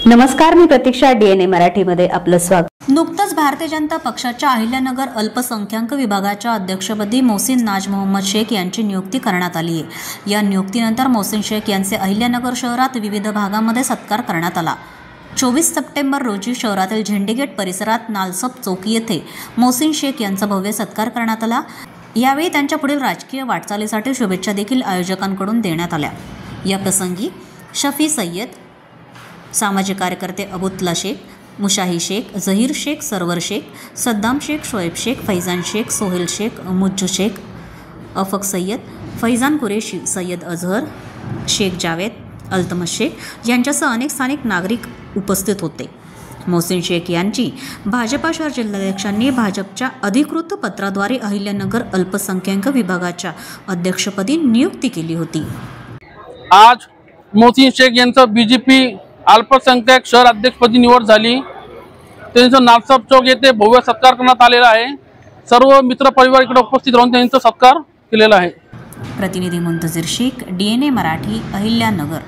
नमस्कार, मी प्रतीक्षा. DNA मराठीमध्ये आपलं स्वागत. नुकतंच भारतीय जनता पक्षाच्या अहिल्यानगर अल्पसंख्याक विभागाच्या अध्यक्षपदी मोहसिन नाज मोहम्मद शेख यांची नियुक्ती करण्यात आली आहे. या नियुक्तीनंतर मोहसिन शेख यांचे अहिल्यानगर शहरात विविध भागांमध्ये सत्कार करण्यात आला. 24 सप्टेंबर रोजी शहरातील झेंडेगेट परिसरात नालसप चौक येथे मोहसिन शेख यांचा भव्य सत्कार करण्यात आला. यावेळी त्यांच्या पुढील राजकीय वाटचालीसाठी शुभेच्छा देखील आयोजकांकडून देण्यात आल्या. या प्रसंगी शफी सय्यद, सामाजिक कार्यकर्ते अबुतला शेख, मुशाही शेख, जहीर शेख, सरवर शेख, सद्दाम शेख, शोएब शेख, फैजान शेख, सोहेल शेख, मुज्जू शेख, अफक सय्यद, फैजान कुरेशी, सय्यद अजहर, शेख जावेद, अल्तमश शेख यांच्यासह अनेक स्थानिक नागरिक उपस्थित होते. मोहसिन शेख यांची भाजपा शहर जिल्हाध्यक्षांनी भाजपच्या अधिकृत पत्राद्वारे अहिल्यानगर अल्पसंख्याक विभागाच्या अध्यक्षपदी नियुक्ती केली होती. आज मोहसिन शेख यांचं बीजेपी अल्पसंख्याक शहर अध्यक्षपदी निवड झाली. त्यांचं नालसप चौक येथे भव्य सत्कार करण्यात आलेला आहे. सर्व मित्र परिवार इकडे उपस्थित राहून त्यांचा सत्कार केलेला आहे. प्रतिनिधी मुंतजिर शेख, DNA मराठी, अहिल्यानगर.